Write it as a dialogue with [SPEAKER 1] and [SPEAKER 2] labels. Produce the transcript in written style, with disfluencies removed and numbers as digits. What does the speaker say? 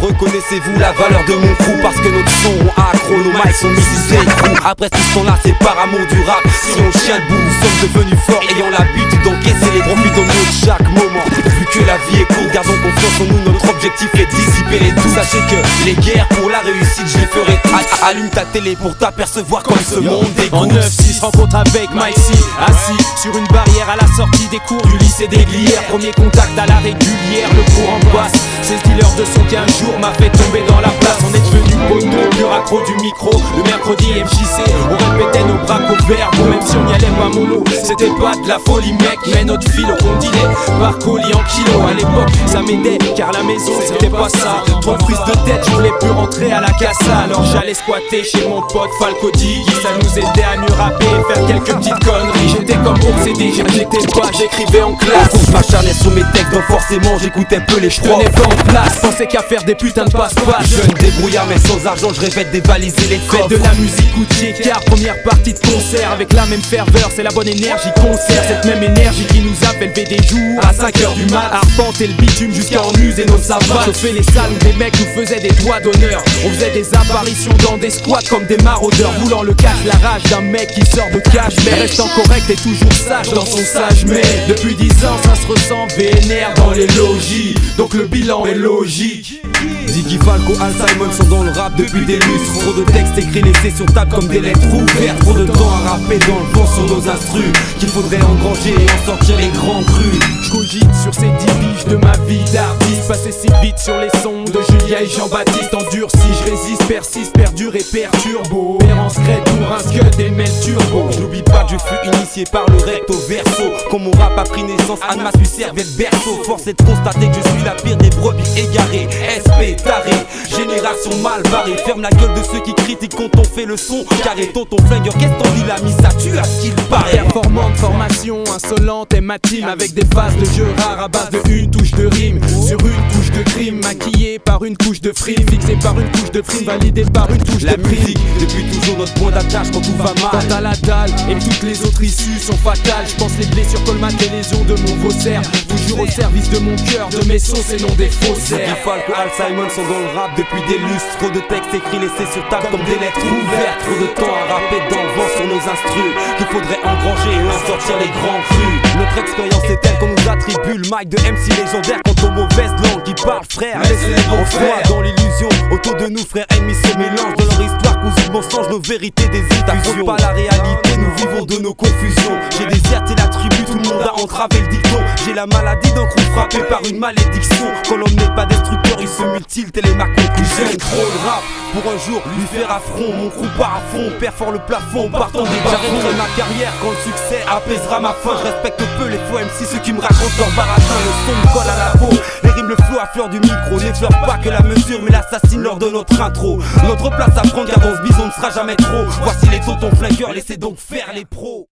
[SPEAKER 1] Reconnaissez-vous la valeur de mon crew, parce que notre son rend accro, nos mics sont mis écrous. Après tout ce temps-là, c'est par amour du rap. Si on chien debout, nous sommes devenus forts, ayant l'habitude d'encaisser les profitons-nous de chaque moment. Vu que la vie est courte, gardons confiance en nous, notre objectif est dissiper les doutes. Sachez que les guerres pour la réussite, je les ferai toutes. Allume ta télé pour t'apercevoir comme ce monde dégoûte.
[SPEAKER 2] En 9-6, rencontre avec Mike C, assis sur une barrière à la sortie des cours du lycée des Glières. Premier contact à la régulière, le courant passe. C'est ce dealer de son qui un jour m'a fait tomber dans la place. On est devenu poteau, pur accro du micro. Le mercredi MJC, on répétait nos bras au verbe. Même si on y allait pas mollo, c'était pas de la folie mec. Mais notre filo, on dînait par colis en kilo. À l'époque, ça m'aidait car la maison c'était pas ça. Trop de prise de tête, je voulais plus rentrer à la casa. Alors j'allais squatter chez mon pote Falco Diggy. Ça nous aidait à mieux rapper et faire quelques petites conneries. J'étais comme obsédé, j'étais pas, j'écrivais en classe.
[SPEAKER 1] Je m'acharnais sur mes textes, donc forcément j'écoutais peu les profs.
[SPEAKER 2] Tenais pas en place, pensais qu'à faire des putains de passe-passe.
[SPEAKER 1] Jeune débrouillard mais sans argent, je rêvais de dévaliser les coffres.
[SPEAKER 2] Faites de la musique ou de car première partie de concert. Avec la même ferveur, c'est la bonne énergie concert. Cette même énergie qui nous a fait lever des jours à 5h du mat, arpenter le bitume jusqu'à en user nos savanes. Chauffer les salles où des mecs nous faisaient des doigts d'honneur. On faisait des apparitions dans des squats comme des maraudeurs, voulant le cash, la rage d'un mec qui sort de cage, mais restant correct et toujours sage dans son sage. Mais depuis 10 ans ça se ressent vénère dans les logis, donc le bilan est logique.
[SPEAKER 1] Ziggy, Falco, Al Simon sont dans le rap depuis des lustres. Trop de textes écrits laissés sur table comme des lettres ouvertes. Trop de temps à rapper dans le vent sur nos instrus, qu'il faudrait engranger et en sortir les grands crus.
[SPEAKER 2] Je cogite sur ces 10 piges de ma vie d'artiste, passé si vite sur les sons de Julien et Jean-Baptiste. Endurci, je résiste, persiste, perdure et perturbo. Pérence crête pour un scud et mêle turbo.
[SPEAKER 1] J'oublie pas que je fus initié par le recto verso. Quand mon rap a pris naissance, Anne m'a su servir de berceau. Force est de constater que je suis la pire des brebis égarées. SP, taré, génération mal barrée. Ferme la gueule de ceux qui critiquent quand on fait le son. Carré, tonton flingueur, qu'est-ce qu'on dit, l'ami, ça tue à ce qu'il paraît.
[SPEAKER 2] Performante, formation insolente et ma team, avec des phases de jeu rares à base de une touche de rime sur une couche de crime, maquillée par une couche de frime, fixée par une couche de prime, validée par une touche
[SPEAKER 1] la
[SPEAKER 2] de prime.
[SPEAKER 1] Musique, depuis toujours notre point d'attache quand tout va mal.
[SPEAKER 2] Quant à la dalle et toutes les autres issues sont fatales, je pense les blessures colmatent les lésions de mon faussaire. Toujours au service de mon cœur, de mes sauces et non des faussaires.
[SPEAKER 1] Falco, Al Simon sont dans le rap depuis des lustres. Trop de textes écrits laissés sur table comme des lettres ouvertes. Trop de temps à rapper dans le vent sur nos instrus, qu'il faudrait engranger et en sortir les grands crus. Notre expérience est telle qu'on nous attribue le mic de MC légendaire. Quant aux mauvaises langues qui parlent frère, laissez les bons frères dans l'illusion. Autour de nous frères ennemis se mélangent dans leur histoire cousue de mensonges, nos vérités des illusions. Pas la réalité, nous vivons de nos confusions. J'ai déserté la tribu, tout le monde a entravé le dicton. J'ai la maladie d'un coup frappé par une malédiction. Quand l'homme n'est pas destructeur, il se mutile, telle est ma conclusion. J'aime trop le rap pour un jour lui faire affront. Mon crew part à fond, perfore le plafond, partant des bas. J'arrêterai ma carrière quand le succès apaisera ma faim. Je respecte peu les faux MC, ceux qui me racontent leur baratin. Le son me colle à la peau, les rimes, le flow à fleur du micro. N'effleure pas que la mesure, mais l'assassine lors de notre intro. Notre place à prendre car dans ce bison ne sera jamais trop. Voici les tontons flingueurs, laissez donc faire les pros.